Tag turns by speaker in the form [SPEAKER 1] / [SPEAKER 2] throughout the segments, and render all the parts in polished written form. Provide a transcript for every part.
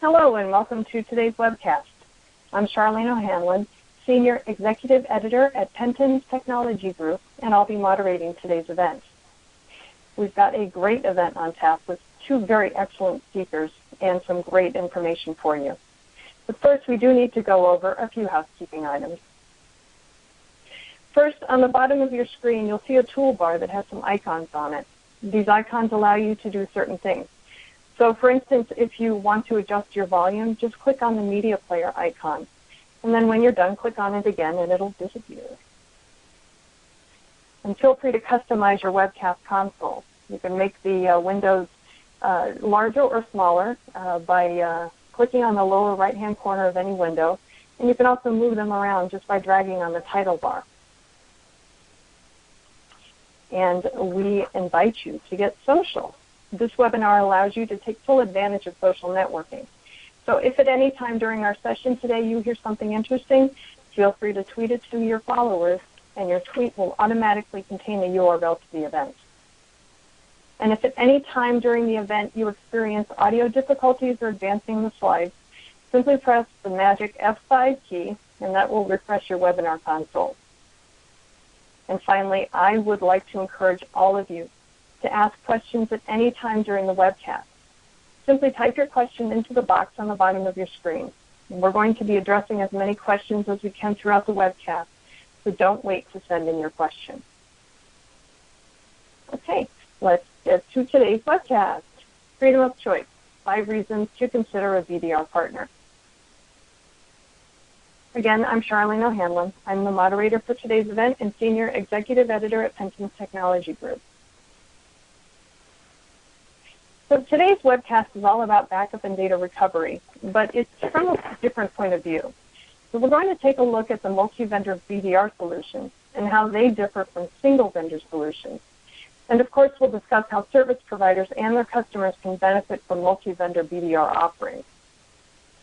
[SPEAKER 1] Hello and welcome to today's webcast. I'm Charlene O'Hanlon, Senior Executive Editor at Penton's Technology Group, and I'll be moderating today's event. We've got a great event on tap with two very excellent speakers and some great information for you. But first, we do need to go over a few housekeeping items. First, on the bottom of your screen, you'll see a toolbar that has some icons on it. These icons allow you to do certain things. So, for instance, if you want to adjust your volume, just click on the media player icon. And then when you're done, click on it again, and it'll disappear. And feel free to customize your webcast console. You can make the windows larger or smaller by clicking on the lower right-hand corner of any window. And you can also move them around just by dragging on the title bar. And we invite you to get social. This webinar allows you to take full advantage of social networking. So if at any time during our session today you hear something interesting, feel free to tweet it to your followers, and your tweet will automatically contain the URL to the event. And if at any time during the event you experience audio difficulties or advancing the slides, simply press the magic F5 key, and that will refresh your webinar console. And finally, I would like to encourage all of you to ask questions at any time during the webcast. Simply type your question into the box on the bottom of your screen. And we're going to be addressing as many questions as we can throughout the webcast, so don't wait to send in your question. Okay, let's get to today's webcast. Freedom of choice, 5 reasons to consider a BDR partner. Again, I'm Charlene O'Hanlon. I'm the moderator for today's event and Senior Executive Editor at Penton's Technology Group. So today's webcast is all about backup and data recovery, but it's from a different point of view. So we're going to take a look at the multi-vendor BDR solutions and how they differ from single-vendor solutions. And of course, we'll discuss how service providers and their customers can benefit from multi-vendor BDR offerings.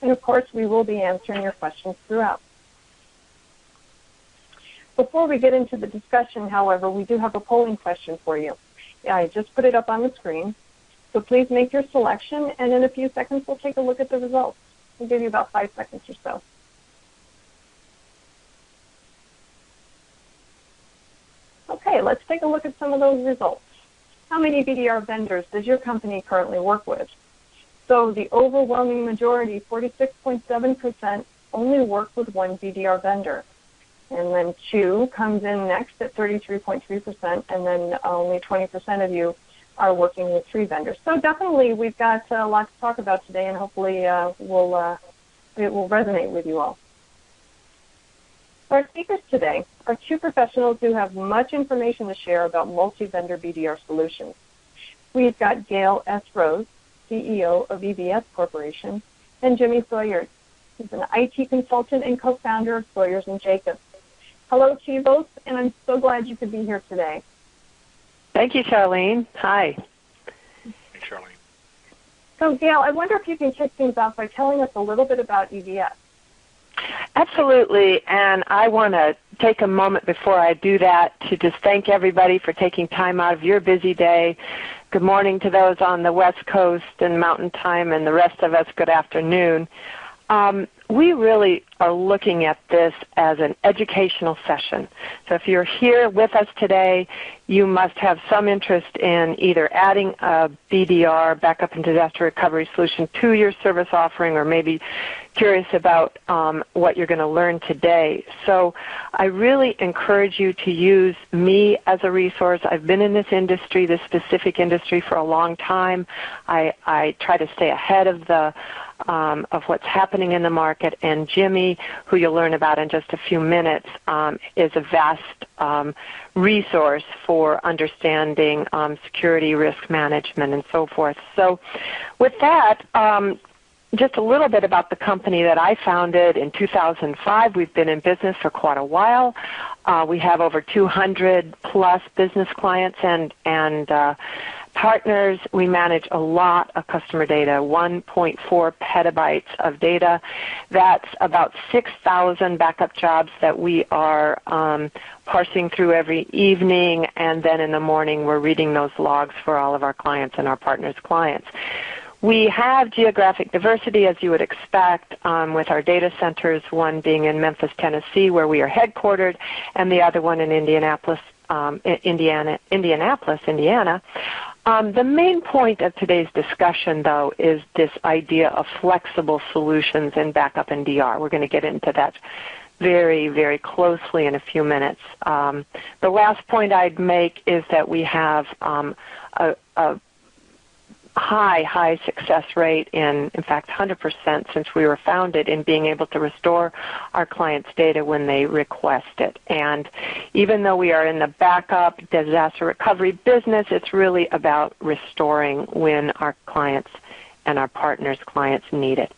[SPEAKER 1] And of course, we will be answering your questions throughout. Before we get into the discussion, however, we do have a polling question for you. I just put it up on the screen. So please make your selection, and in a few seconds, we'll take a look at the results. We'll give you about 5 seconds or so. Okay, let's take a look at some of those results. How many BDR vendors does your company currently work with? So the overwhelming majority, 46.7%, only work with one BDR vendor. And then 2 comes in next at 33.3%, and then only 20% of you are working with 3 vendors. So definitely we've got a lot to talk about today, and hopefully it will resonate with you all. Our speakers today are 2 professionals who have much information to share about multi-vendor BDR solutions. We've got Gayle S. CEO of EVS Corporation, and Jimmy Sawyers. He's an IT consultant and co-founder of Sawyers & Jacobs. Hello to you both, and I'm so glad you could be here today.
[SPEAKER 2] Thank you, Charlene. Hi.
[SPEAKER 3] Hey, Charlene.
[SPEAKER 1] So, Gayle, I wonder if you can kick things off by telling us a little bit about EVS.
[SPEAKER 2] Absolutely, and I want to take a moment before I do that to just thank everybody for taking time out of your busy day. Good morning to those on the West Coast and Mountain Time, and the rest of us, good afternoon. We really are looking at this as an educational session. So if you're here with us today, you must have some interest in either adding a BDR, backup and disaster recovery solution, to your service offering, or maybe curious about what you're going to learn today. So I really encourage you to use me as a resource. I've been in this industry, this specific industry, for a long time. I try to stay ahead of what's happening in the market, and Jimmy, who you'll learn about in just a few minutes, is a vast resource for understanding security, risk management, and so forth. So with that, just a little bit about the company that I founded in 2005. We've been in business for quite a while. We have over 200 plus business clients and partners. We manage a lot of customer data, 1.4 petabytes of data. That's about 6,000 backup jobs that we are parsing through every evening, and then in the morning we're reading those logs for all of our clients and our partners' clients. We have geographic diversity, as you would expect, with our data centers, one being in Memphis, Tennessee, where we are headquartered, and the other one in Indianapolis, Indiana. The main point of today's discussion, though, is this idea of flexible solutions in backup and DR. We're going to get into that very, very closely in a few minutes. The last point I'd make is that we have a high success rate in fact, 100% since we were founded in being able to restore our clients' data when they request it. And even though we are in the backup disaster recovery business, it's really about restoring when our clients and our partners' clients need it.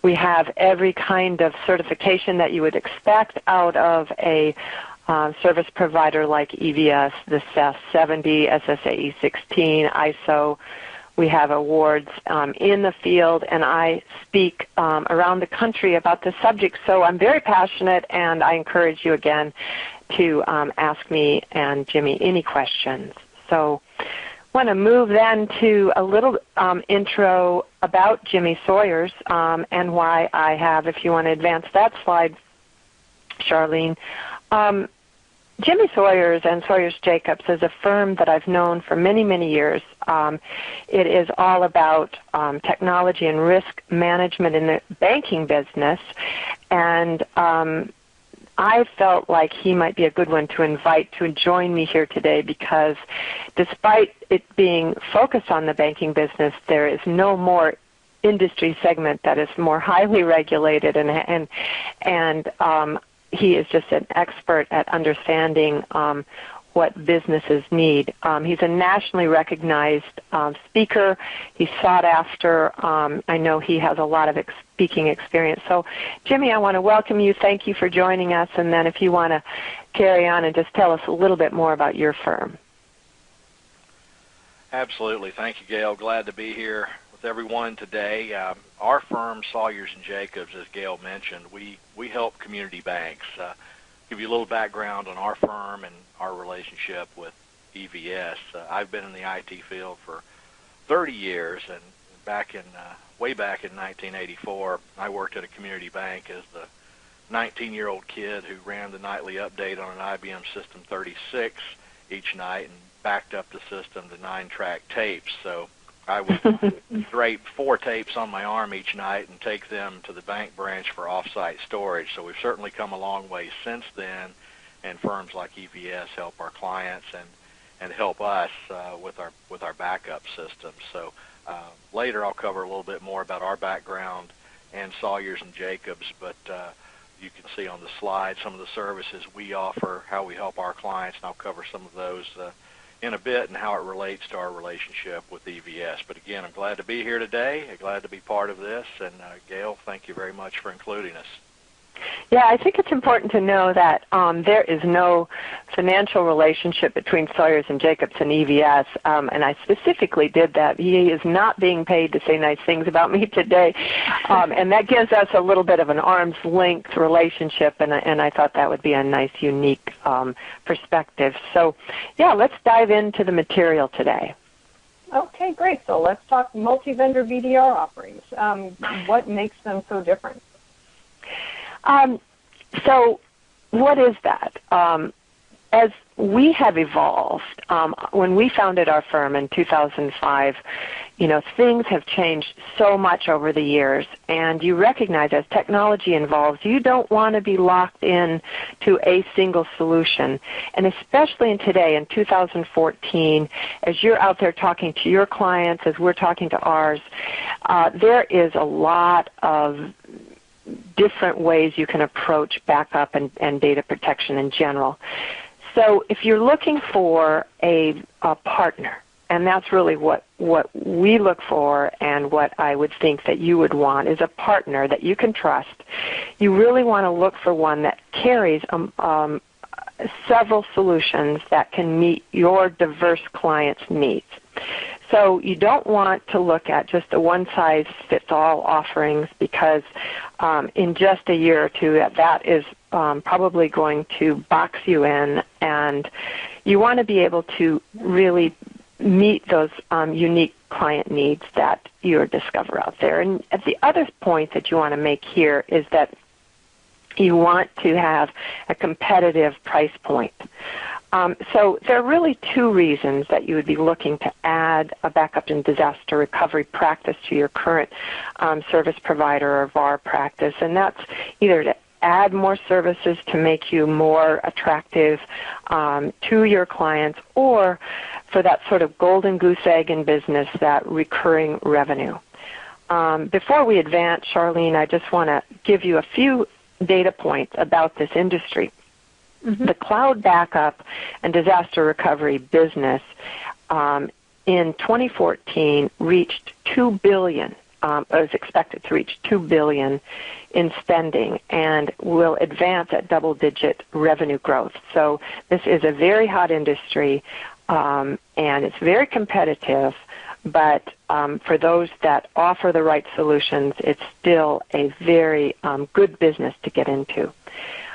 [SPEAKER 2] We have every kind of certification that you would expect out of a service provider like EVS, the SAS 70, SSAE 16, ISO. We have awards in the field, and I speak around the country about this subject, so I'm very passionate, and I encourage you again to ask me and Jimmy any questions. So I want to move then to a little intro about Jimmy Sawyers and why I have, if you want to advance that slide, Charlene. Jimmy Sawyers and Sawyers Jacobs is a firm that I've known for many, many years. It is all about technology and risk management in the banking business, and I felt like he might be a good one to invite to join me here today because despite it being focused on the banking business, there is no more industry segment that is more highly regulated and he is just an expert at understanding what businesses need. He's a nationally recognized speaker. He's sought after. I know he has a lot of speaking experience. So, Jimmy, I want to welcome you. Thank you for joining us. And then if you want to carry on and just tell us a little bit more about your firm.
[SPEAKER 3] Absolutely. Thank you, Gail. Glad to be here with everyone today. Our firm, Sawyers and Jacobs, as Gail mentioned, we help community banks. Give you a little background on our firm and our relationship with EVS. I've been in the IT field for 30 years, and way back in 1984, I worked at a community bank as the 19-year-old kid who ran the nightly update on an IBM System 36 each night and backed up the system to 9-track tapes. So I would drape 4 tapes on my arm each night and take them to the bank branch for off-site storage. So we've certainly come a long way since then, and firms like EVS help our clients and help us with our backup systems. So later I'll cover a little bit more about our background and Sawyers and Jacobs, but you can see on the slide some of the services we offer, how we help our clients, and I'll cover some of those in a bit and how it relates to our relationship with EVS. But again, I'm glad to be here today. I'm glad to be part of this. And Gail, thank you very much for including us.
[SPEAKER 2] Yeah, I think it's important to know that there is no financial relationship between Sawyers and Jacobs and EVS, and I specifically did that. He is not being paid to say nice things about me today, and that gives us a little bit of an arm's length relationship, and I thought that would be a nice, unique perspective. So, yeah, let's dive into the material today.
[SPEAKER 1] Okay, great. So let's talk multi-vendor BDR offerings. What makes them so different?
[SPEAKER 2] So what is that? As we have evolved, when we founded our firm in 2005, things have changed so much over the years, and you recognize as technology evolves, you don't want to be locked in to a single solution. And especially in today, in 2014, as you're out there talking to your clients, as we're talking to ours, there is a lot of different ways you can approach backup and data protection in general. So if you're looking for a partner, and that's really what we look for and what I would think that you would want is a partner that you can trust, you really want to look for one that carries several solutions that can meet your diverse clients' needs. So you don't want to look at just a one-size-fits-all offerings because in just a year or two that is probably going to box you in, and you want to be able to really meet those unique client needs that you discover out there. And the other point that you want to make here is that you want to have a competitive price point. So there are really two reasons that you would be looking to add a backup and disaster recovery practice to your current service provider or VAR practice, and that's either to add more services to make you more attractive to your clients, or for that sort of golden goose egg in business, that recurring revenue. Before we advance, Charlene, I just want to give you a few data points about this industry. Mm-hmm. The cloud backup and disaster recovery business in 2014 reached $2 billion. Is expected to reach $2 billion in spending and will advance at double-digit revenue growth. So this is a very hot industry, and it's very competitive, but for those that offer the right solutions, it's still a very good business to get into.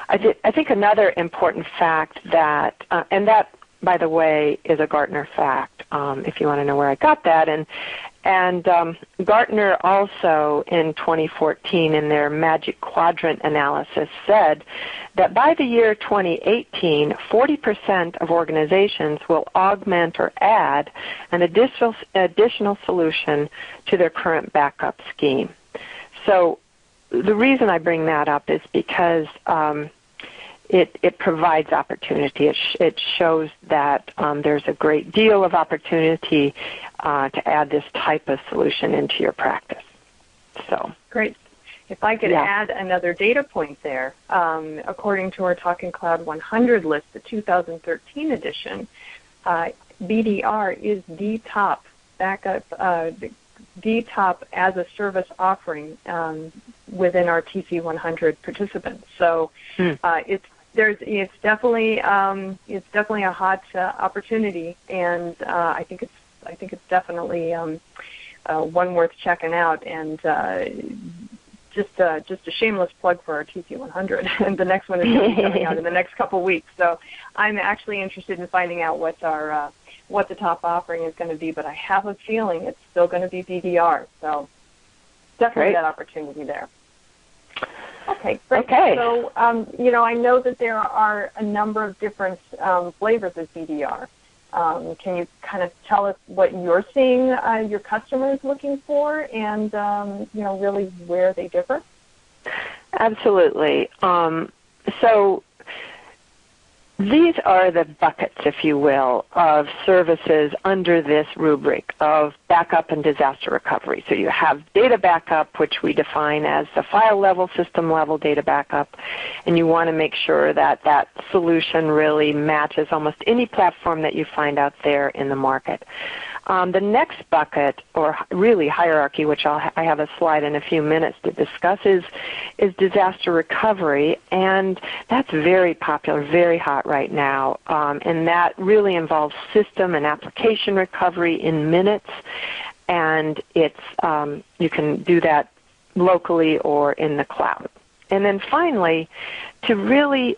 [SPEAKER 2] I think another important fact that, and that, by the way, is a Gartner fact, if you want to know where I got that, and Gartner also in 2014 in their Magic Quadrant analysis said that by the year 2018, 40% of organizations will augment or add an additional solution to their current backup scheme. So the reason I bring that up is because it provides opportunity. It shows that there's a great deal of opportunity to add this type of solution into your practice. So
[SPEAKER 1] great. If I could add another data point there, according to our Talking Cloud 100 list, the 2013 edition, BDR is the top backup, the top as a service offering within our TC 100 participants. So it's definitely a hot opportunity, and I think it's definitely one worth checking out. And just a shameless plug for our TC 100, and the next one is going to be coming out in the next couple weeks. So I'm actually interested in finding out what the top offering is going to be, but I have a feeling it's still going to be BDR. So definitely that opportunity there. Okay, great. Okay. So, I know that there are a number of different flavors of BDR. Can you kind of tell us what you're seeing your customers looking for, and really where they differ?
[SPEAKER 2] Absolutely. So these are the buckets, if you will, of services under this rubric of backup and disaster recovery. So you have data backup, which we define as the file level, system level data backup, and you want to make sure that that solution really matches almost any platform that you find out there in the market. The next bucket, or really hierarchy, which I have a slide in a few minutes to discuss, is disaster recovery, and that's very popular, very hot right now, and that really involves system and application recovery in minutes, and it's you can do that locally or in the cloud. And then finally, to really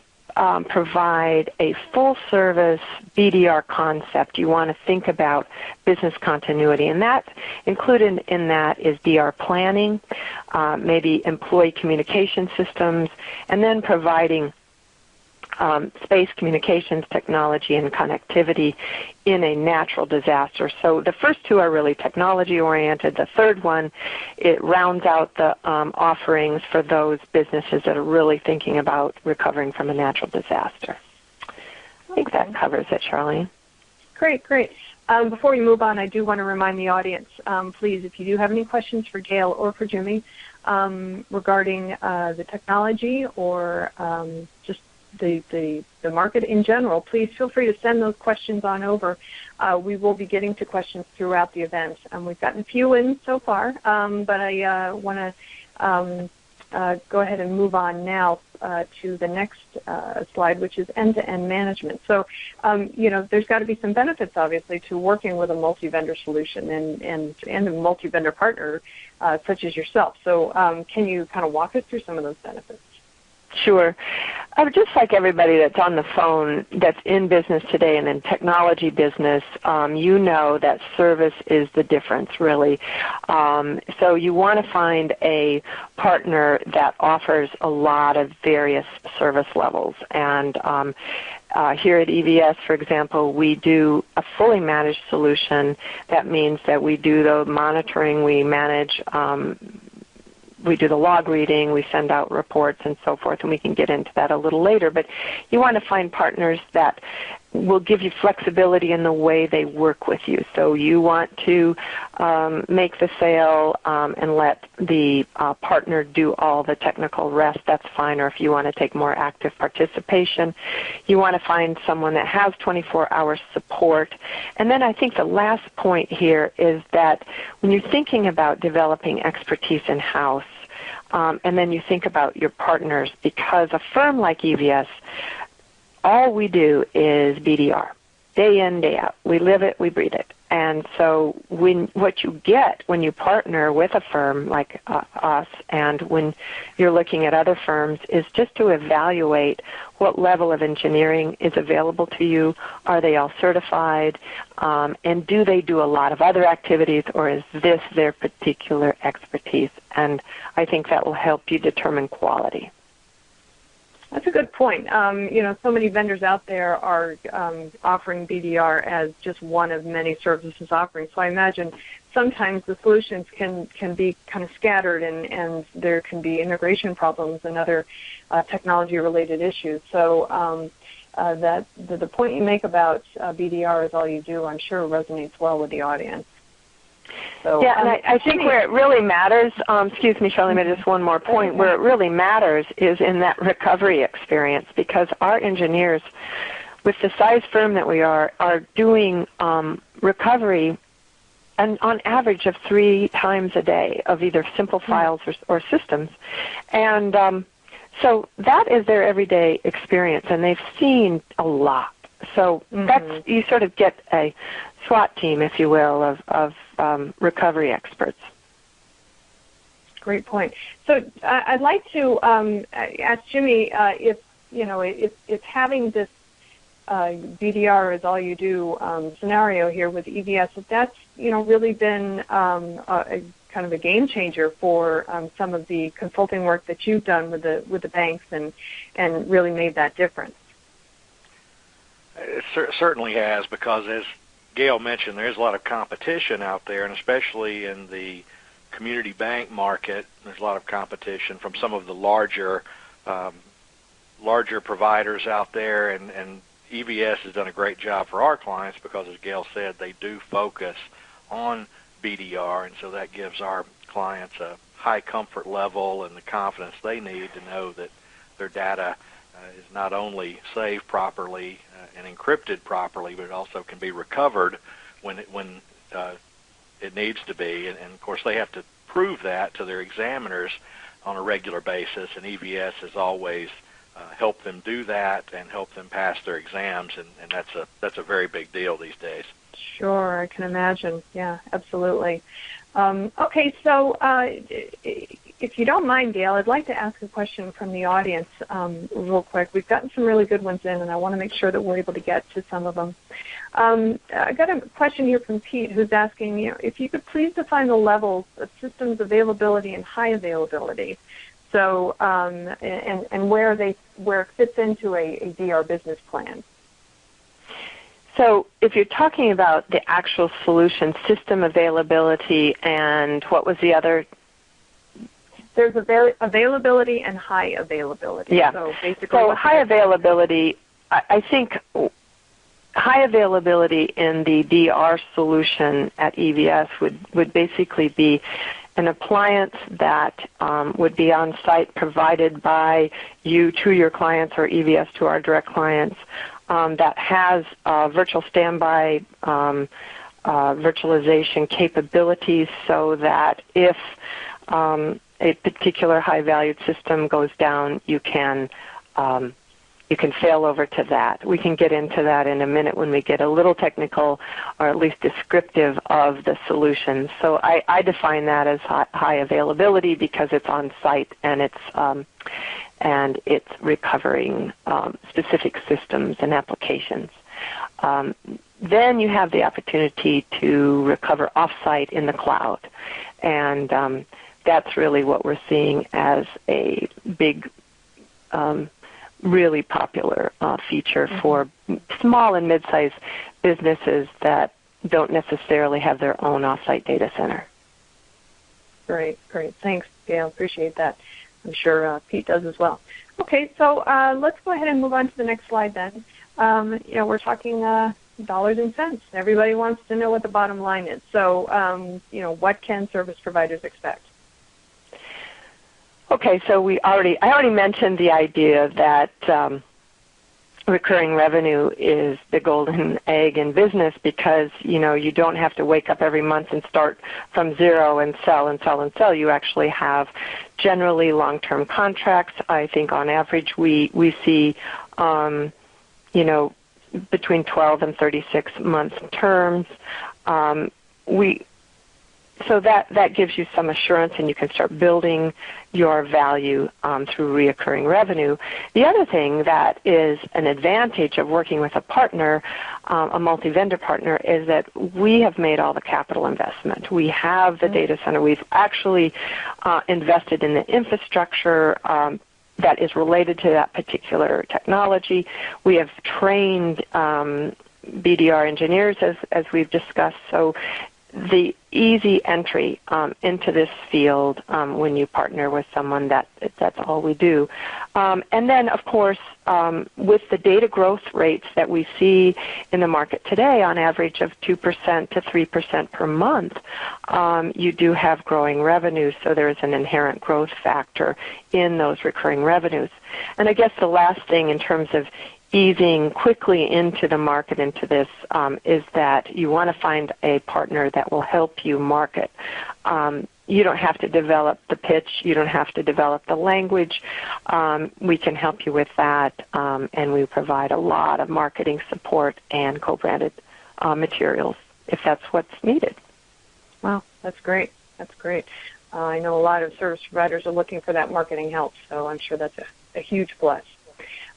[SPEAKER 2] provide a full-service BDR concept, you want to think about business continuity, and that included in that is DR planning, maybe employee communication systems, and then providing space communications technology and connectivity in a natural disaster. So the first two are really technology-oriented. The third one, it rounds out the offerings for those businesses that are really thinking about recovering from a natural disaster. I think that covers it, Charlene.
[SPEAKER 1] Great, great. Before we move on, I do want to remind the audience, please, if you do have any questions for Gayle or for Jimmy regarding the technology or just the market in general, please feel free to send those questions on over. We will be getting to questions throughout the event. We've gotten a few in so far, but I want to go ahead and move on now to the next slide, which is end-to-end management. So, there's got to be some benefits, obviously, to working with a multi-vendor solution and a multi-vendor partner such as yourself. So can you kind of walk us through some of those benefits?
[SPEAKER 2] Sure. Just like everybody that's on the phone that's in business today and in technology business, you know that service is the difference, really. So you want to find a partner that offers a lot of various service levels. And here at EVS, for example, we do a fully managed solution. That means that we do the monitoring, we manage, we do the log reading, we send out reports and so forth, and we can get into that a little later. But you want to find partners that will give you flexibility in the way they work with you. So you want to make the sale and let the partner do all the technical rest, that's fine. Or if you want to take more active participation, you want to find someone that has 24-hour support. And then I think the last point here is that when you're thinking about developing expertise in-house, and then you think about your partners, because a firm like EVS, all we do is BDR, day in, day out. We live it, we breathe it. And so what you get when you partner with a firm like us, and when you're looking at other firms, is just to evaluate what level of engineering is available to you. Are they all certified? And do they do a lot of other activities, or is this their particular expertise? And I think that will help you determine quality.
[SPEAKER 1] That's a good point. So many vendors out there are offering BDR as just one of many services offerings. So I imagine sometimes the solutions can be kind of scattered, and there can be integration problems and other technology-related issues. So that the point you make about BDR is all you do, I'm sure resonates well with the audience. So,
[SPEAKER 2] yeah, and I think where it really matters, excuse me, Shirley, just one more point, where it really matters is in that recovery experience, because our engineers, with the size firm that we are doing recovery and on average of 3 times a day of either simple files or systems. And so that is their everyday experience, and they've seen a lot. So that's, you sort of get a SWAT team, if you will, of recovery experts.
[SPEAKER 1] Great point. So I'd like to ask Jimmy if having this BDR is all you do scenario here with EVS, if that's really been a kind of a game changer for some of the consulting work that you've done with the banks and really made that difference.
[SPEAKER 3] It certainly has, because as Gayle mentioned, there's a lot of competition out there, and especially in the community bank market, there's a lot of competition from some of the larger providers out there, and EVS has done a great job for our clients because, as Gayle said, they do focus on BDR, and so that gives our clients a high comfort level and the confidence they need to know that their data is not only saved properly and encrypted properly, but it also can be recovered when it needs to be. And of course, they have to prove that to their examiners on a regular basis, and EVS has always helped them do that and help them pass their exams, and that's a very big deal these days.
[SPEAKER 1] Sure, I can imagine. Yeah, absolutely. Okay, so if you don't mind, Gayle, I'd like to ask a question from the audience real quick. We've gotten some really good ones in, and I want to make sure that we're able to get to some of them. I got a question here from Pete, who's asking, if you could please define the levels of systems availability and high availability, so and where it fits into a DR business plan.
[SPEAKER 2] So if you're talking about the actual solution, system availability, and what was the other?
[SPEAKER 1] There's availability and high availability.
[SPEAKER 2] Yeah.
[SPEAKER 1] So basically,
[SPEAKER 2] so high availability, I think high availability in the DR solution at EVS would basically be an appliance that would be on site, provided by you to your clients or EVS to our direct clients, that has virtual standby virtualization capabilities, so that if a particular high-valued system goes down, you can fail over to that. We can get into that in a minute when we get a little technical, or at least descriptive of the solutions. So I define that as high availability because it's on site and and it's recovering specific systems and applications. Then you have the opportunity to recover offsite in the cloud, and that's really what we're seeing as a big, really popular feature for small and mid-sized businesses that don't necessarily have their own offsite data center.
[SPEAKER 1] Great. Thanks, Gayle. Appreciate that. I'm sure Pete does as well. Okay, so let's go ahead and move on to the next slide then. We're talking dollars and cents. Everybody wants to know what the bottom line is. So, what can service providers expect?
[SPEAKER 2] Okay, so I already mentioned the idea that recurring revenue is the golden egg in business because, you don't have to wake up every month and start from zero and sell and sell and sell. You actually have generally long-term contracts. I think on average we see, between 12 and 36 month terms. So that gives you some assurance, and you can start building your value through reoccurring revenue. The other thing that is an advantage of working with a partner, a multi-vendor partner, is that we have made all the capital investment. We have the data center. We've actually invested in the infrastructure that is related to that particular technology. We have trained BDR engineers, as we've discussed. So the easy entry into this field when you partner with someone, that's all we do. And then, of course, with the data growth rates that we see in the market today, on average of 2% to 3% per month, you do have growing revenues, so there is an inherent growth factor in those recurring revenues. And I guess the last thing in terms of easing quickly into the market into this is that you want to find a partner that will help you market. You don't have to develop the pitch. You don't have to develop the language. We can help you with that, and we provide a lot of marketing support and co-branded materials if that's what's needed.
[SPEAKER 1] Wow, that's great. That's great. I know a lot of service providers are looking for that marketing help, so I'm sure that's a huge plus.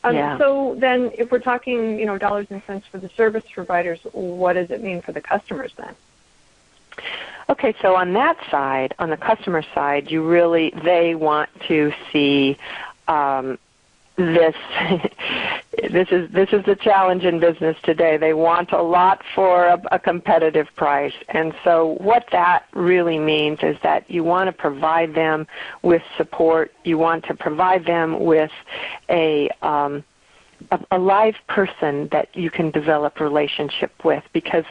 [SPEAKER 2] Yeah.
[SPEAKER 1] So then if we're talking, dollars and cents for the service providers, what does it mean for the customers then?
[SPEAKER 2] Okay, so on that side, on the customer side, they want to see this. This is the challenge in business today. They want a lot for a competitive price. And so what that really means is that you want to provide them with support. You want to provide them with a live person that you can develop a relationship with, because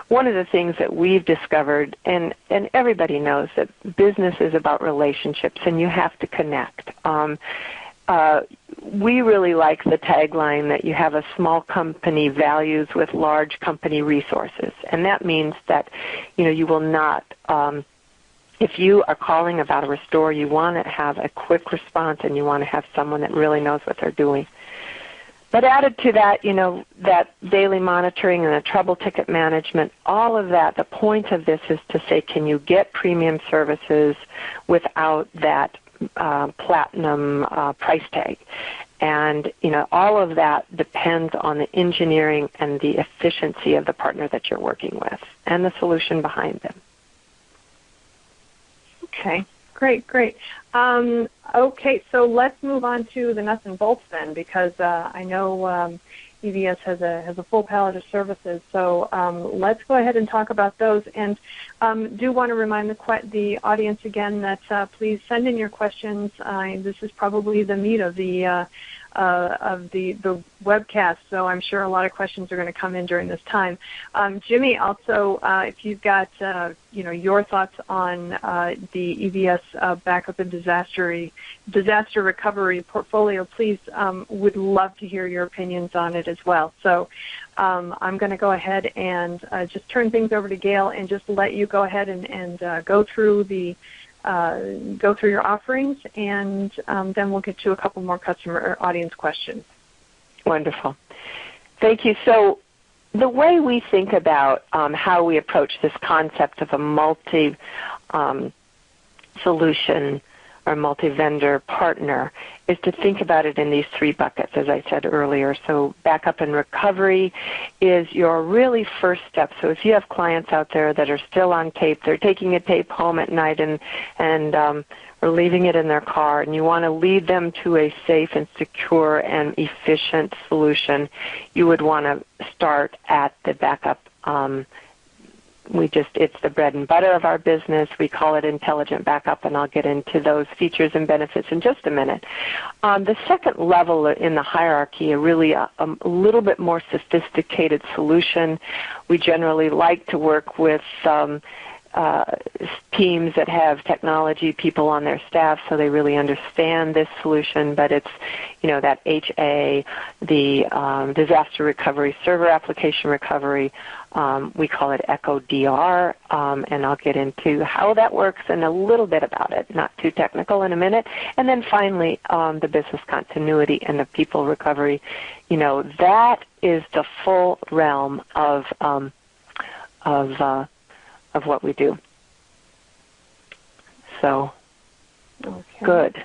[SPEAKER 2] one of the things that we've discovered, and everybody knows that business is about relationships and you have to connect. We really like the tagline that you have a small company values with large company resources, and that means that you will not if you are calling about a restore, you want to have a quick response and you want to have someone that really knows what they're doing. But added to that, that daily monitoring and the trouble ticket management, all of that, the point of this is to say, can you get premium services without that platinum price tag? And, all of that depends on the engineering and the efficiency of the partner that you're working with and the solution behind them.
[SPEAKER 1] Okay, great. Okay, so let's move on to the nuts and bolts then, because I know EVS has a full palette of services. So let's go ahead and talk about those. And do want to remind the audience again that please send in your questions. This is probably the meat of the webcast, so I'm sure a lot of questions are going to come in during this time. Jimmy, also, if you've got your thoughts on the EVS backup and disaster recovery portfolio, please, would love to hear your opinions on it as well. So I'm going to go ahead and just turn things over to Gayle and just let you go ahead and go through your offerings, and then we'll get to a couple more customer or audience questions.
[SPEAKER 2] Wonderful. Thank you. So the way we think about how we approach this concept of a multi-solution or multi-vendor partner is to think about it in these three buckets, as I said earlier. So backup and recovery is your really first step. So if you have clients out there that are still on tape, they're taking a tape home at night and or leaving it in their car, and you want to lead them to a safe and secure and efficient solution, you would want to start at the backup. It's the bread and butter of our business. We call it intelligent backup, and I'll get into those features and benefits in just a minute. The second level in the hierarchy, a little bit more sophisticated solution. We generally like to work with teams that have technology people on their staff, so they really understand this solution. But it's, that HA, the disaster recovery, server application recovery. We call it Echo DR, and I'll get into how that works and a little bit about it, not too technical, in a minute. And then finally, the business continuity and the people recovery. That is the full realm of what we do. So, okay. Good.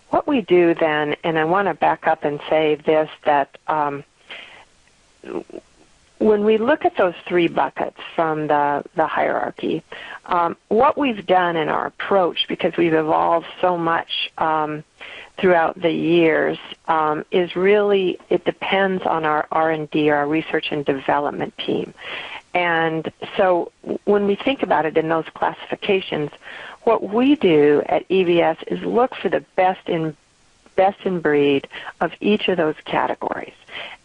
[SPEAKER 2] What we do then, and I want to back up and say this, that when we look at those three buckets from the hierarchy, what we've done in our approach, because we've evolved so much throughout the years, is really, it depends on our R&D, our research and development team. And so when we think about it in those classifications, what we do at EVS is look for the best in breed of each of those categories.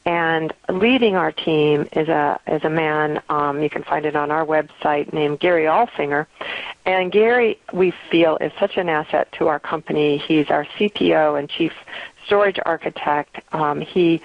[SPEAKER 2] And leading our team is a man, you can find it on our website, named Gary Alfinger. And Gary, we feel, is such an asset to our company. He's our CPO and Chief Storage Architect. He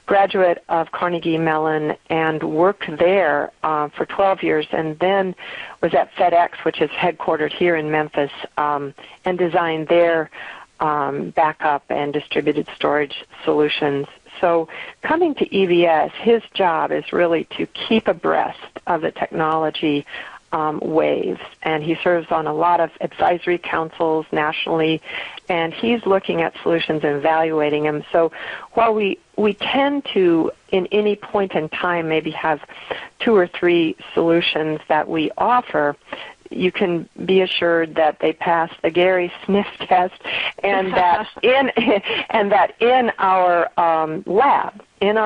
[SPEAKER 2] graduate of Carnegie Mellon and worked there for 12 years, and then was at FedEx, which is headquartered here in Memphis, and designed their backup and distributed storage solutions. So coming to EVS, his job is really to keep abreast of the technology waves, and he serves on a lot of advisory councils nationally, and he's looking at solutions and evaluating them. So while we tend to, in any point in time, maybe have 2 or 3 solutions that we offer, you can be assured that they pass the Gary sniff test, and that in our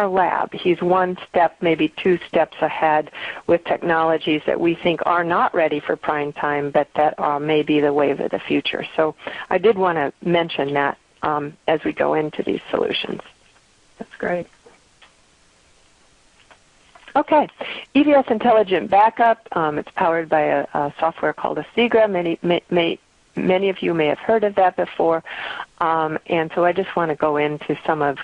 [SPEAKER 2] lab, he's 1 step, maybe 2 steps ahead with technologies that we think are not ready for prime time, but that may be the wave of the future. So I did want to mention that as we go into these solutions.
[SPEAKER 1] That's great.
[SPEAKER 2] Okay, EVS Intelligent Backup. It's powered by a software called Asigra. Many of you may have heard of that before, and so I just want to go into some of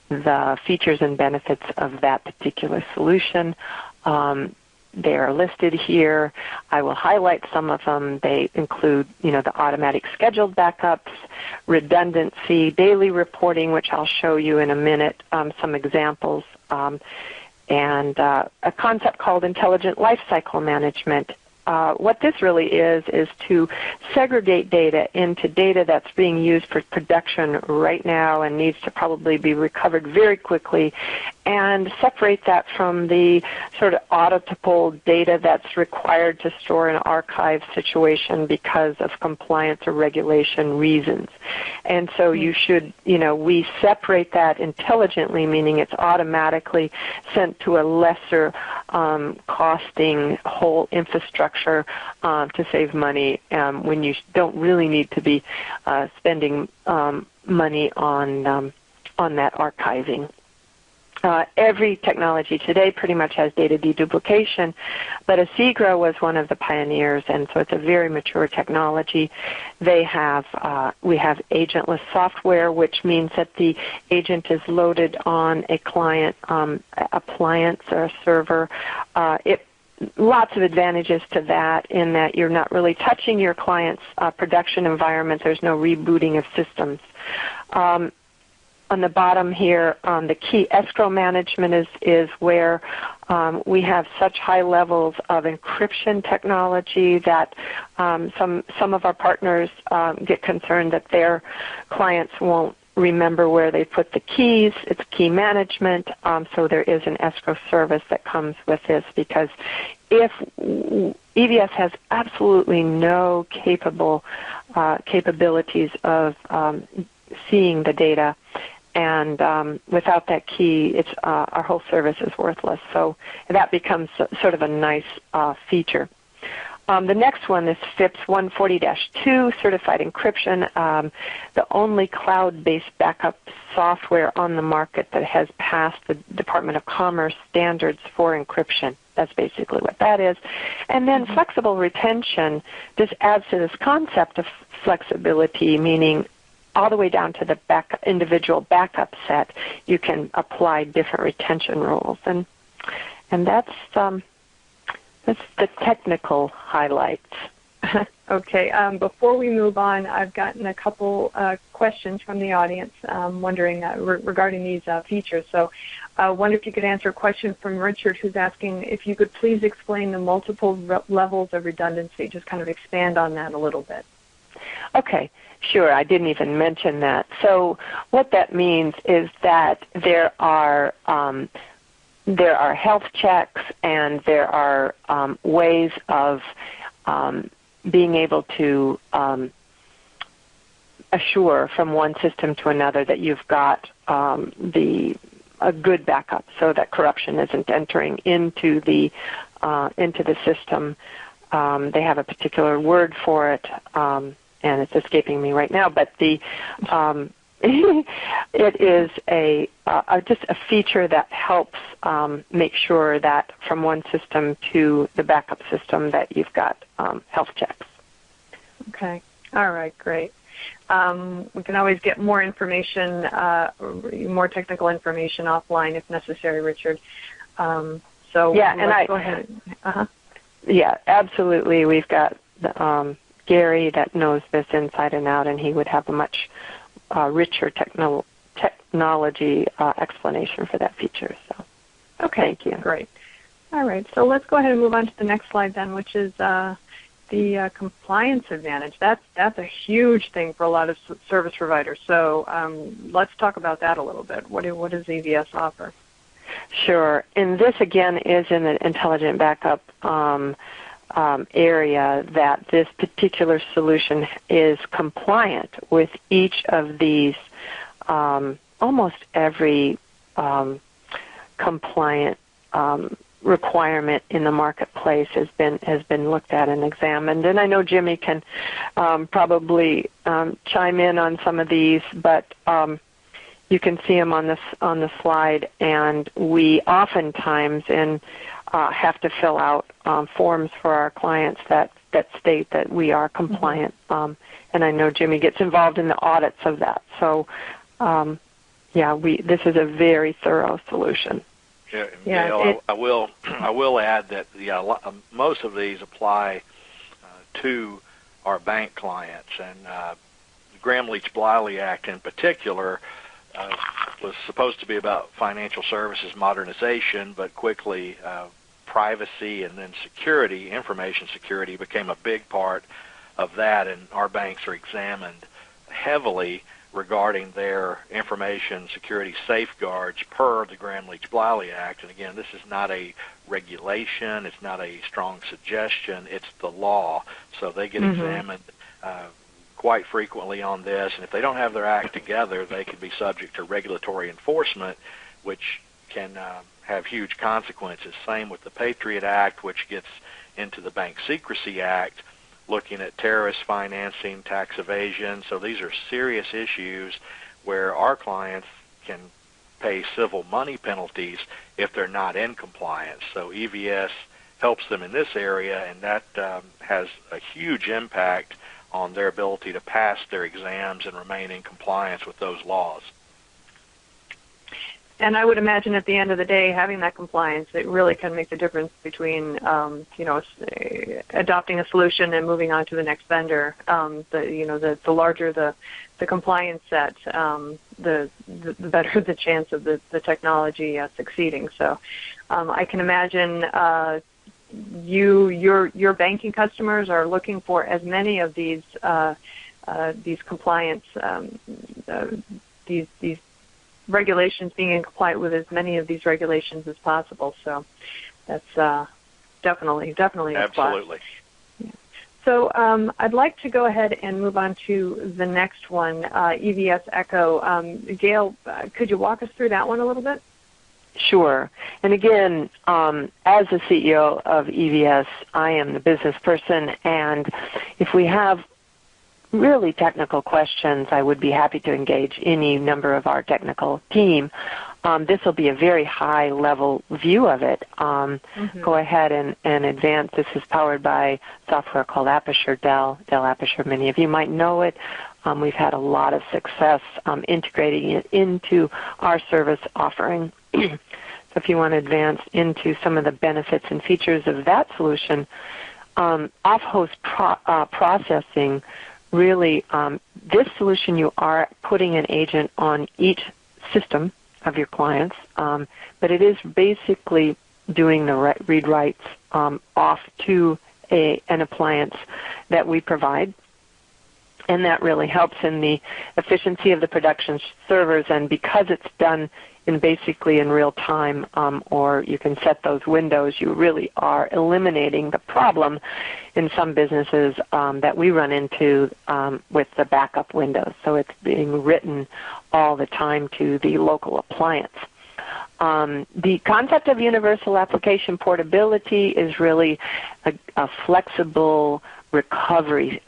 [SPEAKER 2] the features and benefits of that particular solution. They are listed here. I will highlight some of them. They include, the automatic scheduled backups, redundancy, daily reporting, which I'll show you in a minute, some examples, and a concept called intelligent lifecycle management. What this really is to segregate data into data that's being used for production right now and needs to probably be recovered very quickly, and separate that from the sort of auditable data that's required to store an archive situation because of compliance or regulation reasons. And so you should, we separate that intelligently, meaning it's automatically sent to a lesser costing whole infrastructure to save money when you don't really need to be spending money on that archiving. Every technology today pretty much has data deduplication, but Asigra was one of the pioneers, and so it's a very mature technology. We have agentless software, which means that the agent is loaded on a client appliance or a server. Lots of advantages to that, in that you're not really touching your client's production environment. There's no rebooting of systems. On the bottom here, the key escrow management is where We have such high levels of encryption technology that some of our partners get concerned that their clients won't remember where they put the keys. It's key management, so there is an escrow service that comes with this, because if EVS has absolutely no capabilities of seeing the data, and without that key, our whole service is worthless. So that becomes sort of a nice feature. The next one is FIPS 140-2, certified encryption, the only cloud-based backup software on the market that has passed the Department of Commerce standards for encryption. That's basically what that is. And then flexible retention, this adds to this concept of flexibility, meaning all the way down to the individual backup set, you can apply different retention rules. And that's the technical highlights.
[SPEAKER 1] Okay. Before we move on, I've gotten a couple questions from the audience wondering regarding these features. So I wonder if you could answer a question from Richard, who's asking if you could please explain the multiple levels of redundancy, just kind of expand on that a little bit.
[SPEAKER 2] Okay. Sure, I didn't even mention that. So what that means is that there are health checks, and there are ways of being able to assure from one system to another that you've got a good backup, so that corruption isn't entering into the system. They have a particular word for it, and it's escaping me right now. But it is just a feature that helps make sure that from one system to the backup system that you've got health checks.
[SPEAKER 1] Okay. All right. Great. We can always get more information, more technical information offline if necessary, Richard. So
[SPEAKER 2] yeah, and
[SPEAKER 1] go ahead.
[SPEAKER 2] Yeah, absolutely. We've got Gary that knows this inside and out, and he would have a much richer technology explanation for that feature. So,
[SPEAKER 1] okay,
[SPEAKER 2] thank you.
[SPEAKER 1] Great. All right, so let's go ahead and move on to the next slide then, which is the compliance advantage. That's a huge thing for a lot of service providers. So let's talk about that a little bit. What does EVS offer?
[SPEAKER 2] Sure, and this again is in the intelligent backup area, that this particular solution is compliant with each of these, almost every compliant requirement in the marketplace has been looked at and examined. And I know Jimmy can probably chime in on some of these, but you can see them on the slide, and we oftentimes have to fill out forms for our clients that state that we are compliant. And I know Jimmy gets involved in the audits of that. So, this is a very thorough solution.
[SPEAKER 3] Yeah, Gayle, I will add that most of these apply to our bank clients, and the Gramm-Leach-Bliley Act in particular was supposed to be about financial services modernization, but quickly privacy and then security, information security, became a big part of that, and our banks are examined heavily regarding their information security safeguards per the Gramm-Leach-Bliley Act. And again, this is not a regulation, it's not a strong suggestion, it's the law. So they get examined quite frequently on this, and if they don't have their act together, they could be subject to regulatory enforcement, which can have huge consequences. Same with the Patriot Act, which gets into the Bank Secrecy Act, looking at terrorist financing, tax evasion. So these are serious issues where our clients can pay civil money penalties if they're not in compliance. So EVS helps them in this area, and that has a huge impact on their ability to pass their exams and remain in compliance with those laws.
[SPEAKER 1] And I would imagine at the end of the day, having that compliance, it really can make the difference between, adopting a solution and moving on to the next vendor. The larger the compliance set, the better the chance of the technology succeeding. So I can imagine your banking customers are looking for as many of these compliance these regulations, being in compliance with as many of these regulations as possible. So that's definitely a plus.
[SPEAKER 3] Absolutely.
[SPEAKER 1] Yeah. So I'd like to go ahead and move on to the next one, EVS Echo. Gayle, could you walk us through that one a little bit?
[SPEAKER 2] Sure. And again, as the CEO of EVS, I am the business person, and if we have really technical questions, I would be happy to engage any number of our technical team. This will be a very high-level view of it. Go ahead and advance. This is powered by software called Aperture, Dell Aperture. Many of you might know it. We've had a lot of success integrating it into our service offering. So if you want to advance into some of the benefits and features of that solution, off-host processing, really, this solution, you are putting an agent on each system of your clients, but it is basically doing the read-writes off to an appliance that we provide, and that really helps in the efficiency of the production servers. And because it's done basically in real time, or you can set those windows, you really are eliminating the problem in some businesses that we run into with the backup windows. So it's being written all the time to the local appliance. The concept of universal application portability is really a flexible recovery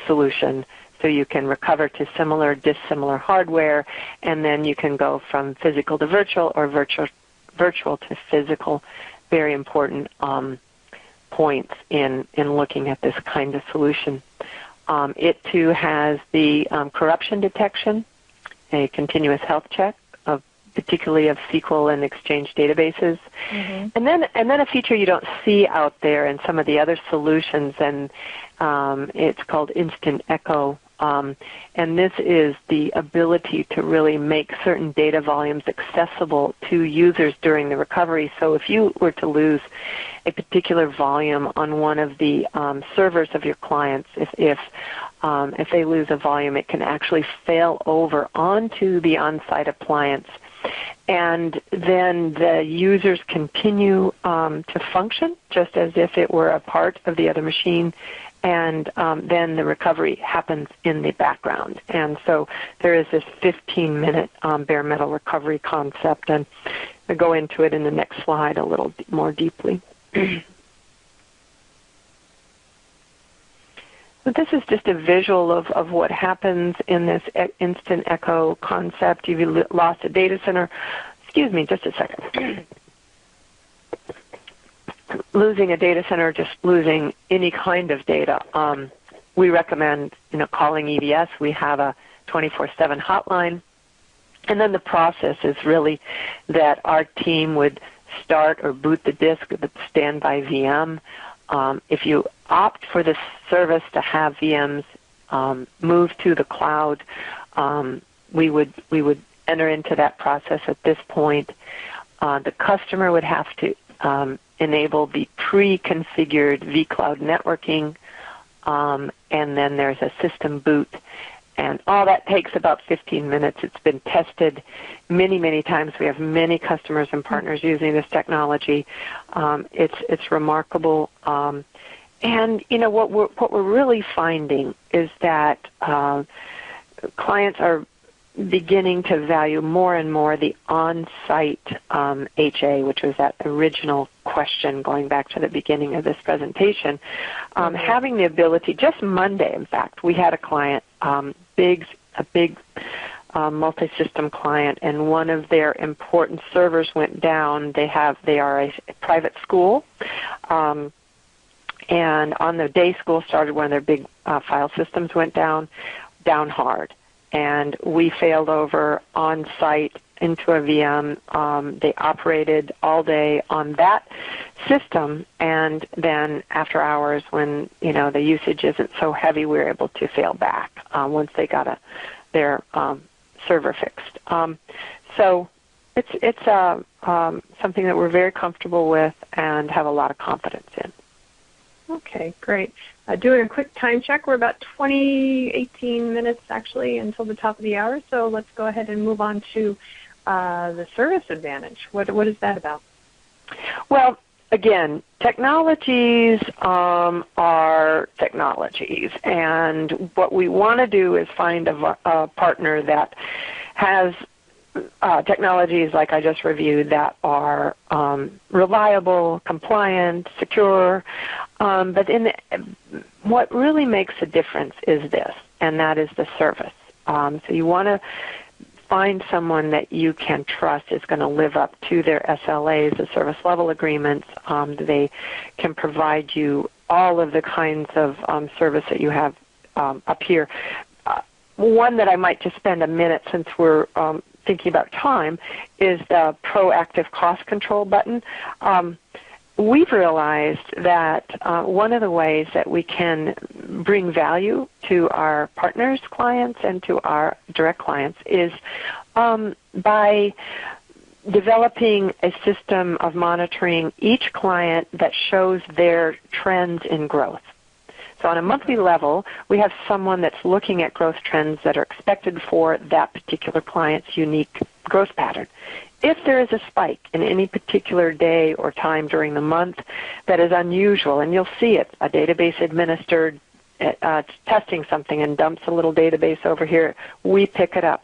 [SPEAKER 2] solution. So you can recover to similar, dissimilar hardware, and then you can go from physical to virtual or virtual to physical. Very important points in looking at this kind of solution. It, too, has the corruption detection, a continuous health check, particularly of SQL and Exchange databases, and then a feature you don't see out there in some of the other solutions, and it's called Instant Echo. And this is the ability to really make certain data volumes accessible to users during the recovery. So if you were to lose a particular volume on one of the servers of your clients, if they lose a volume, it can actually fail over onto the on-site appliance. And then the users continue to function just as if it were a part of the other machine, and then the recovery happens in the background. And so there is this 15-minute bare metal recovery concept, and I'll go into it in the next slide a little more deeply. So this is just a visual of what happens in this instant echo concept. You've lost a data center. Excuse me, just a second. Losing a data center, just losing any kind of data. We recommend, calling EVS. We have a 24/7 hotline. And then the process is really that our team would start or boot the disk with the standby VM. If you opt for the service to have VMs move to the cloud, we would enter into that process at this point. The customer would have to enable the pre-configured vCloud networking, and then there's a system boot. And all that takes about 15 minutes. It's been tested many, many times. We have many customers and partners using this technology. It's remarkable. And what we're really finding is that clients are beginning to value more and more the on-site HA, which was that original question going back to the beginning of this presentation. Having the ability, just Monday, in fact, we had a client, a big multi-system client, and one of their important servers went down. They are a private school, and on the day school started, one of their big file systems went down hard. And we failed over on-site, into a VM. They operated all day on that system, and then after hours, when the usage isn't so heavy, we were able to fail back once they got their server fixed. So it's something that we're very comfortable with and have a lot of confidence in.
[SPEAKER 1] Okay, great. Doing a quick time check. We're about 18 minutes actually until the top of the hour, so let's go ahead and move on to the service advantage. What is that about?
[SPEAKER 2] Well, again, technologies are technologies, and what we want to do is find a partner that has technologies like I just reviewed that are reliable, compliant, secure, but what really makes a difference is this, and that is the service. So you want to find someone that you can trust is going to live up to their SLAs, the service level agreements. They can provide you all of the kinds of service that you have up here. One that I might just spend a minute, since we're thinking about time, is the proactive cost control button. We've realized that one of the ways that we can bring value to our partners' clients and to our direct clients is by developing a system of monitoring each client that shows their trends in growth. So on a monthly level, we have someone that's looking at growth trends that are expected for that particular client's unique growth pattern. If there is a spike in any particular day or time during the month that is unusual, and you'll see it, a database administered testing something and dumps a little database over here, we pick it up.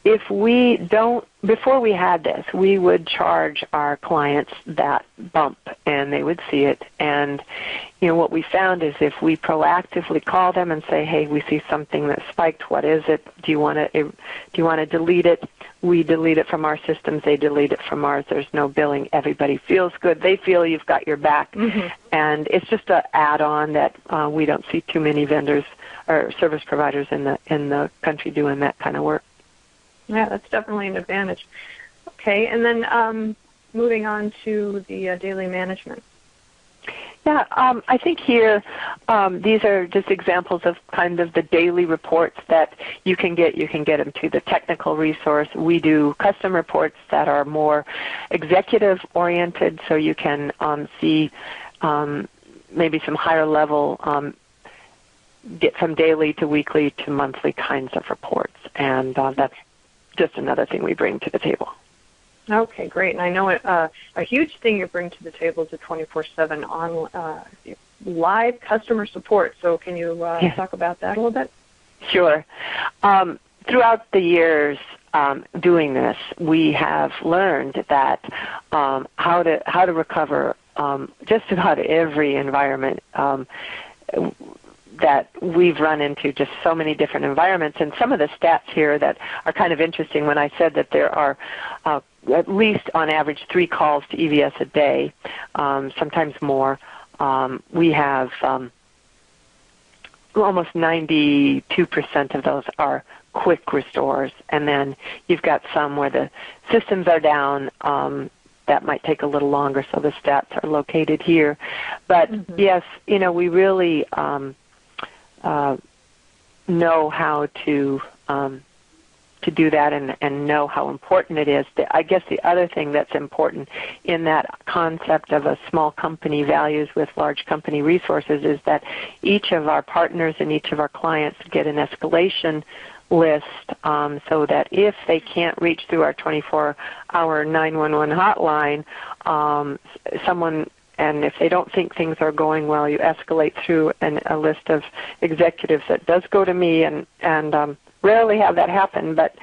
[SPEAKER 2] If we don't, before we had this, we would charge our clients that bump, and they would see it. And what we found is if we proactively call them and say, "Hey, we see something that spiked. What is it? Do you want to delete it?" We delete it from our systems. They delete it from ours. There's no billing. Everybody feels good. They feel you've got your back, and it's just an add-on that we don't see too many vendors or service providers in the country doing that kind of work.
[SPEAKER 1] Yeah, that's definitely an advantage. Okay, and then moving on to the daily management.
[SPEAKER 2] Yeah, I think here these are just examples of kind of the daily reports that you can get. You can get them to the technical resource. We do custom reports that are more executive-oriented, so you can see maybe some higher level, get from daily to weekly to monthly kinds of reports, and that's just another thing we bring to the table.
[SPEAKER 1] Okay, great. And I know a huge thing you bring to the table is a 24/7 on live customer support. So can you talk about that a little bit?
[SPEAKER 2] Sure. Throughout the years doing this, we have learned that how to recover just about every environment that we've run into, just so many different environments. And some of the stats here that are kind of interesting, when I said that there are at least on average 3 calls to EVS a day, sometimes more, we have almost 92% of those are quick restores. And then you've got some where the systems are down, that might take a little longer, so the stats are located here. But yes, we really know how to do that and know how important it is. I guess the other thing that's important in that concept of a small company values with large company resources is that each of our partners and each of our clients get an escalation list, so that if they can't reach through our 24-hour 911 hotline, and if they don't think things are going well, you escalate through a list of executives that does go to me, and rarely have that happen, but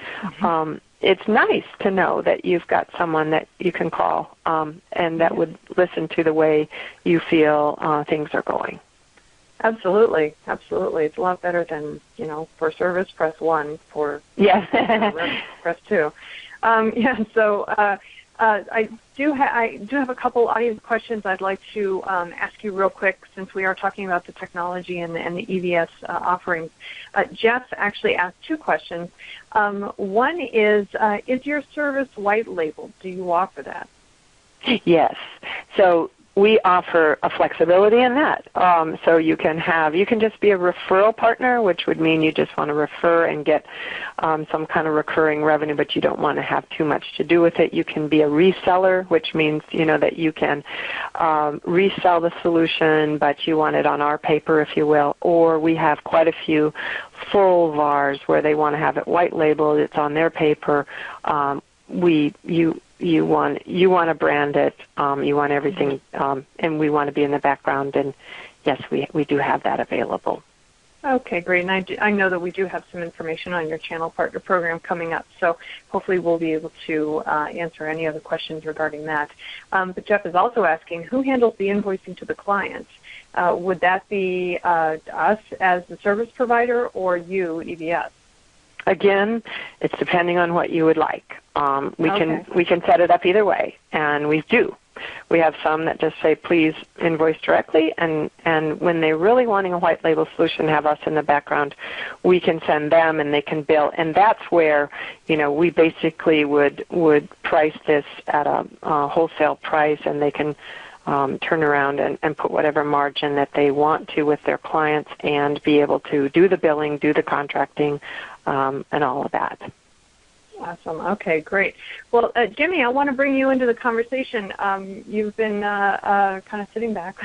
[SPEAKER 2] it's nice to know that you've got someone that you can call and that would listen to the way you feel things are going.
[SPEAKER 1] Absolutely, absolutely. It's a lot better than, for service, press 1, for press 2. So I do have a couple audience questions I'd like to ask you real quick, since we are talking about the technology and the EVS offerings. Jeff actually asked two questions. One is your service white labeled? Do you offer that?
[SPEAKER 2] Yes. So we offer a flexibility in that. So you can just be a referral partner, which would mean you just want to refer and get some kind of recurring revenue, but you don't want to have too much to do with it. You can be a reseller, which means that you can resell the solution, but you want it on our paper, if you will. Or we have quite a few full VARs where they want to have it white labeled. It's on their paper. You want to brand it, you want everything, and we want to be in the background, and yes, we do have that available.
[SPEAKER 1] Okay, great. And I know that we do have some information on your channel partner program coming up, so hopefully we'll be able to answer any other questions regarding that. But Jeff is also asking, who handles the invoicing to the client? Would that be us as the service provider or you, EVS?
[SPEAKER 2] Again, it's depending on what you would like. We can set it up either way, and we do. We have some that just say, please invoice directly, and when they're really wanting a white label solution, have us in the background, we can send them and they can bill. And that's where, we basically would price this at a wholesale price, and they can turn around and put whatever margin that they want to with their clients and be able to do the billing, do the contracting, and all of that.
[SPEAKER 1] Awesome. Okay, great. Well, Jimmy, I want to bring you into the conversation. You've been kind of sitting back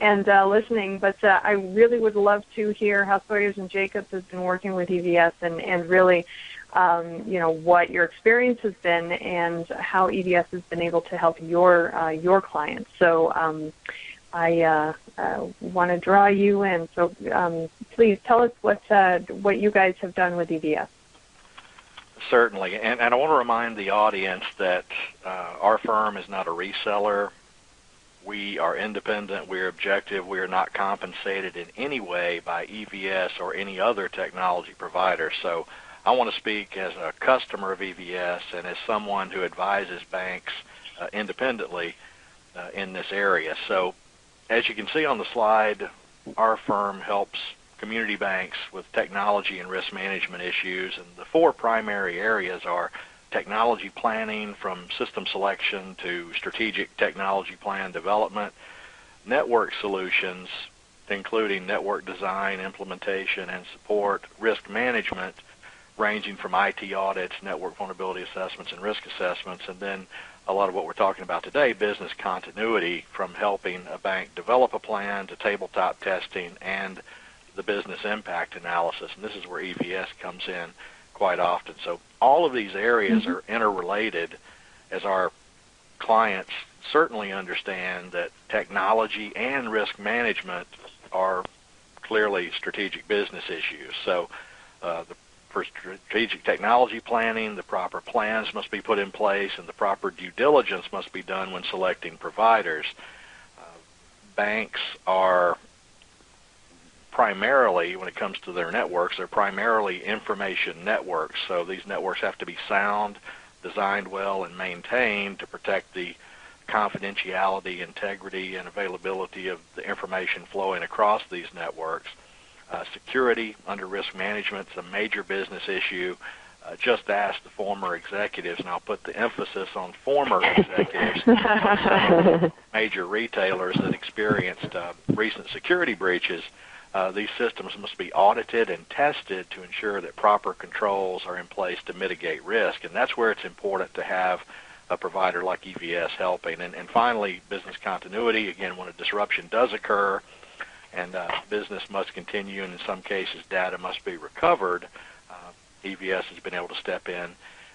[SPEAKER 1] and listening, but I really would love to hear how Sawyers and Jacobs has been working with EVS and really, what your experience has been and how EVS has been able to help your clients. So I want to draw you in. So please tell us what you guys have done with EVS.
[SPEAKER 3] Certainly, and I want to remind the audience that our firm is not a reseller. We are independent, we are objective, we are not compensated in any way by EVS or any other technology provider. So I want to speak as a customer of EVS and as someone who advises banks independently in this area. So as you can see on the slide, our firm helps community banks with technology and risk management issues, and the four primary areas are technology planning from system selection to strategic technology plan development, network solutions including network design, implementation, and support, risk management ranging from IT audits, network vulnerability assessments, and risk assessments, and then a lot of what we're talking about today, business continuity, from helping a bank develop a plan to tabletop testing and the business impact analysis, and this is where EVS comes in quite often. So all of these areas are interrelated, as our clients certainly understand that technology and risk management are clearly strategic business issues. So for strategic technology planning, the proper plans must be put in place and the proper due diligence must be done when selecting providers. Banks are primarily, when it comes to their networks, they're primarily information networks. So these networks have to be sound, designed well, and maintained to protect the confidentiality, integrity, and availability of the information flowing across these networks. Security under risk management is a major business issue. Just ask the former executives, and I'll put the emphasis on former executives, major retailers that experienced recent security breaches. These systems must be audited and tested to ensure that proper controls are in place to mitigate risk, and that's where it's important to have a provider like EVS helping. And finally, business continuity. Again, when a disruption does occur and business must continue, and in some cases data must be recovered, EVS has been able to step in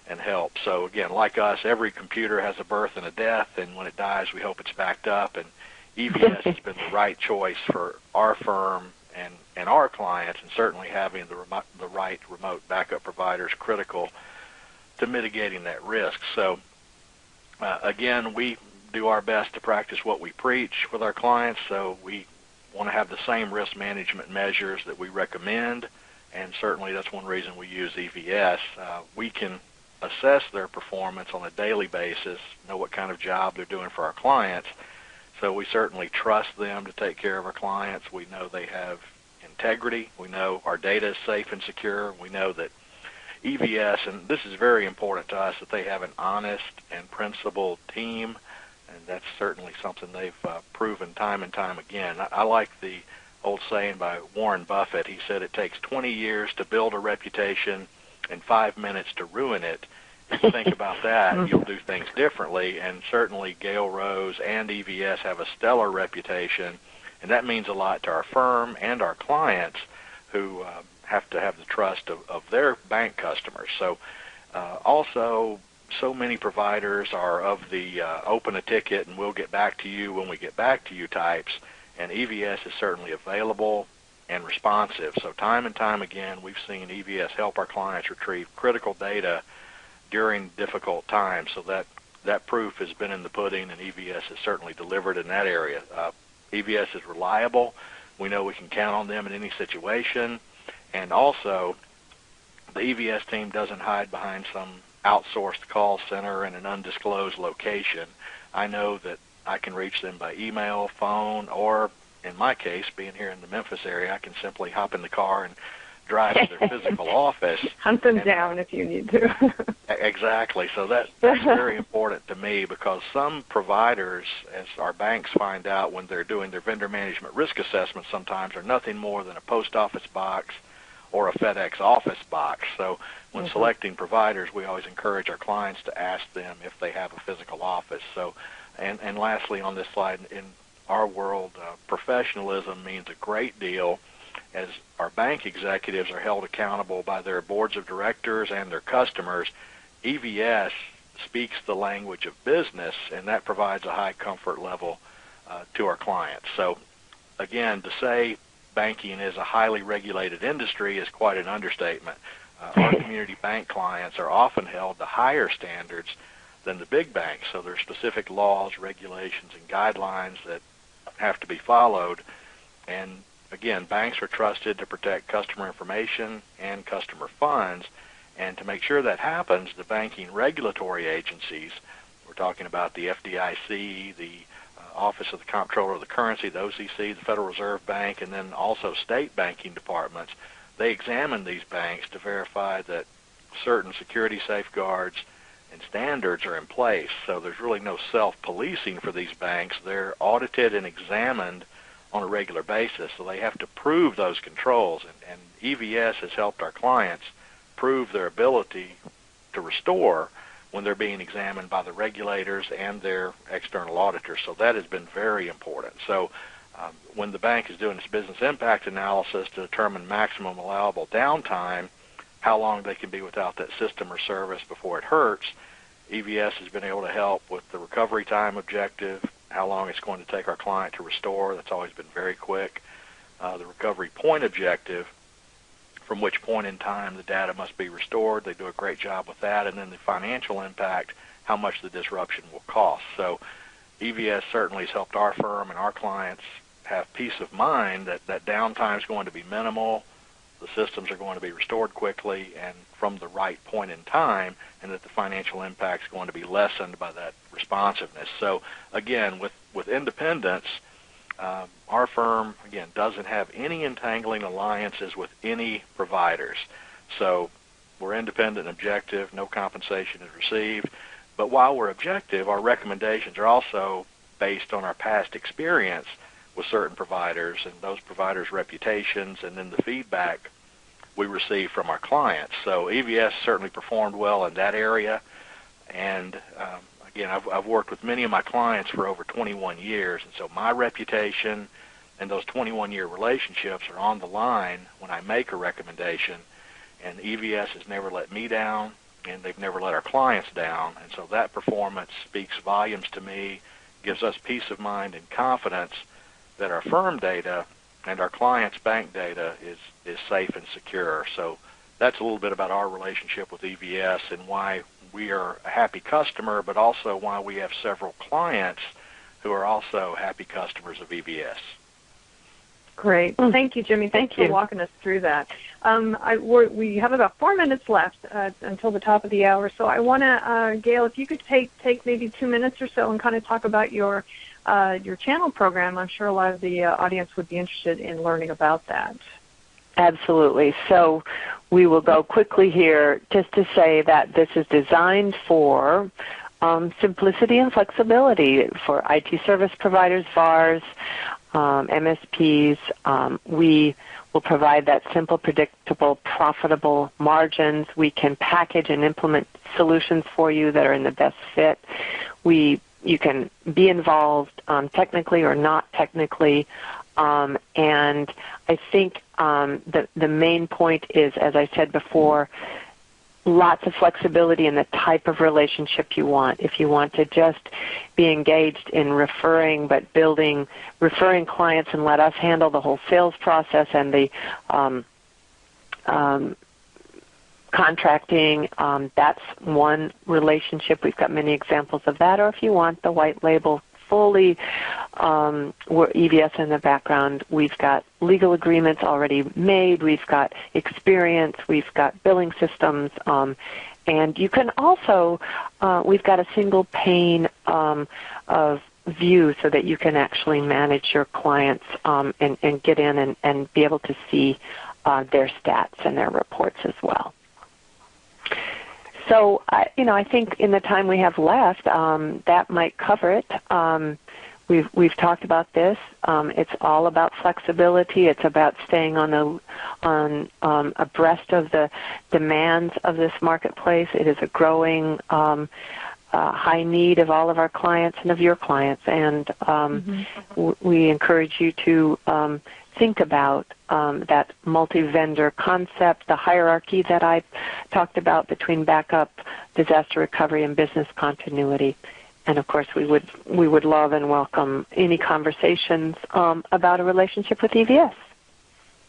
[SPEAKER 3] and help. So again, like us, every computer has a birth and a death, and when it dies, we hope it's backed up, and EVS has been the right choice for our firm and our clients, and certainly having the right remote backup provider is critical to mitigating that risk. So again, we do our best to practice what we preach with our clients, so we want to have the same risk management measures that we recommend, and certainly that's one reason we use EVS. We can assess their performance on a daily basis, know what kind of job they're doing for our clients. So we certainly trust them to take care of our clients. We know they have integrity. We know our data is safe and secure. We know that EVS, and this is very important to us, that they have an honest and principled team, and that's certainly something they've proven time and time again. I like the old saying by Warren Buffett. He said it takes 20 years to build a reputation and 5 minutes to ruin it. If you think about that, you'll do things differently, and certainly Gayle Rose and EVS have a stellar reputation, and that means a lot to our firm and our clients who have to have the trust of their bank customers. So also, so many providers are of the open a ticket and we'll get back to you when we get back to you types, and EVS is certainly available and responsive. So time and time again, we've seen EVS help our clients retrieve critical data during difficult times. So that proof has been in the pudding, and EVS has certainly delivered in that area. EVS is reliable. We know we can count on them in any situation. And also, the EVS team doesn't hide behind some outsourced call center in an undisclosed location. I know that I can reach them by email, phone, or in my case, being here in the Memphis area, I can simply hop in the car and drive to their physical office.
[SPEAKER 1] Hunt them down if you need to.
[SPEAKER 3] Exactly. So that's very important to me, because some providers, as our banks find out when they're doing their vendor management risk assessments, sometimes are nothing more than a post office box or a FedEx office box. So when selecting providers, we always encourage our clients to ask them if they have a physical office. So, and lastly on this slide, in our world, professionalism means a great deal, as our bank executives are held accountable by their boards of directors and their customers. EVS speaks the language of business, and that provides a high comfort level to our clients. So again, to say banking is a highly regulated industry is quite an understatement. Our community bank clients are often held to higher standards than the big banks, so there are specific laws, regulations, and guidelines that have to be followed. And again, banks are trusted to protect customer information and customer funds, and to make sure that happens, the banking regulatory agencies, we're talking about the FDIC, the Office of the Comptroller of the Currency, the OCC, the Federal Reserve Bank, and then also state banking departments, they examine these banks to verify that certain security safeguards and standards are in place. So there's really no self-policing for these banks. They're audited and examined on a regular basis, so they have to prove those controls, and EVS has helped our clients prove their ability to restore when they're being examined by the regulators and their external auditors. So that has been very important. So when the bank is doing its business impact analysis to determine maximum allowable downtime, how long they can be without that system or service before it hurts, EVS has been able to help with the recovery time objective, how long it's going to take our client to restore. That's always been very quick. The recovery point objective, from which point in time the data must be restored. They do a great job with that. And then the financial impact, how much the disruption will cost. So EVS certainly has helped our firm and our clients have peace of mind that that downtime is going to be minimal, the systems are going to be restored quickly and from the right point in time, and that the financial impact is going to be lessened by that responsiveness. So again, with independence, our firm, again, doesn't have any entangling alliances with any providers. So we're independent and objective, no compensation is received. But while we're objective, our recommendations are also based on our past experience with certain providers and those providers' reputations, and then the feedback we receive from our clients. So EVS certainly performed well in that area. And again, I've worked with many of my clients for over 21 years, and so my reputation and those 21-year relationships are on the line when I make a recommendation. And EVS has never let me down, and they've never let our clients down. And so that performance speaks volumes to me, gives us peace of mind and confidence that our firm data and our clients' bank data is safe and secure. So that's a little bit about our relationship with EVS and why we are a happy customer, but also why we have several clients who are also happy customers of EVS.
[SPEAKER 1] Great. Thank you, Jimmy. Thanks for walking us through that. We have about 4 minutes left until the top of the hour, so I want to, Gayle, if you could take maybe 2 minutes or so and kind of talk about your channel program. I'm sure a lot of the audience would be interested in learning about that.
[SPEAKER 2] Absolutely. So we will go quickly here just to say that this is designed for simplicity and flexibility for IT service providers, VARs, MSPs. We will provide that simple, predictable, profitable margins. We can package and implement solutions for you that are in the best fit. You can be involved technically or not technically. And I think the main point is, as I said before, lots of flexibility in the type of relationship you want. If you want to just be engaged in referring, but referring clients and let us handle the whole sales process and the contracting, that's one relationship. We've got many examples of that. Or if you want the white label, fully EVS in the background, we've got legal agreements already made, we've got experience, we've got billing systems, and you can also, we've got a single pane of view so that you can actually manage your clients and get in and be able to see their stats and their reports as well. So, I think in the time we have left, that might cover it. We've talked about this. It's all about flexibility. It's about staying abreast of the demands of this marketplace. It is a growing high need of all of our clients and of your clients, and we encourage you to think about that multi-vendor concept, the hierarchy that I talked about between backup, disaster recovery, and business continuity. And of course, we would love and welcome any conversations about a relationship with EVS.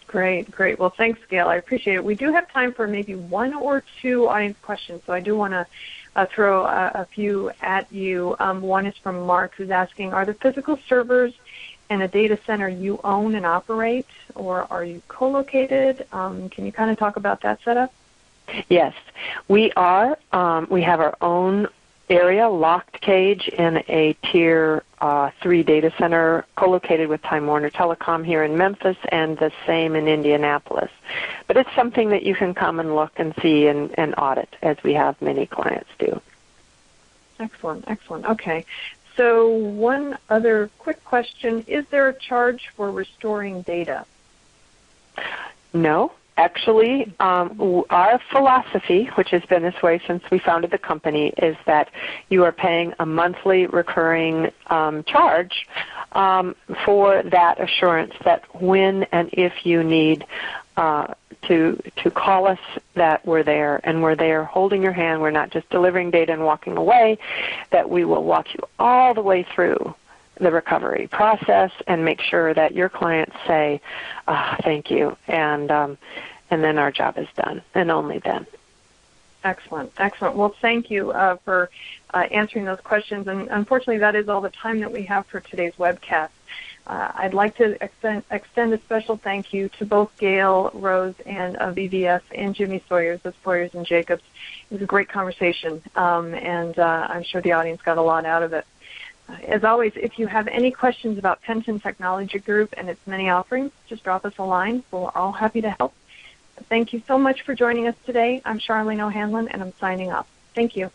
[SPEAKER 1] Great. Well, thanks, Gayle. I appreciate it. We do have time for maybe one or two audience questions, so I do want to throw a few at you. One is from Mark, who's asking, are the physical servers in a data center you own and operate, or are you co-located? Can you kind of talk about that setup?
[SPEAKER 2] Yes, we are. We have our own area, locked cage, in a Tier 3 data center co-located with Time Warner Telecom here in Memphis, and the same in Indianapolis. But it's something that you can come and look and see and audit, as we have many clients do.
[SPEAKER 1] Excellent. Okay. So one other quick question, is there a charge for restoring data?
[SPEAKER 2] No. Actually, our philosophy, which has been this way since we founded the company, is that you are paying a monthly recurring charge for that assurance that when and if you need to call us, that we're there, and we're there holding your hand. We're not just delivering data and walking away, that we will walk you all the way through the recovery process and make sure that your clients say, thank you, and then our job is done, and only then.
[SPEAKER 1] Excellent. Well, thank you for answering those questions, and unfortunately that is all the time that we have for today's webcast. I'd like to extend a special thank you to both Gayle, Rose, and EVS, and Jimmy Sawyers of Sawyers and Jacobs. It was a great conversation, and I'm sure the audience got a lot out of it. As always, if you have any questions about Penton Technology Group and its many offerings, just drop us a line. We're all happy to help. Thank you so much for joining us today. I'm Charlene O'Hanlon, and I'm signing off. Thank you.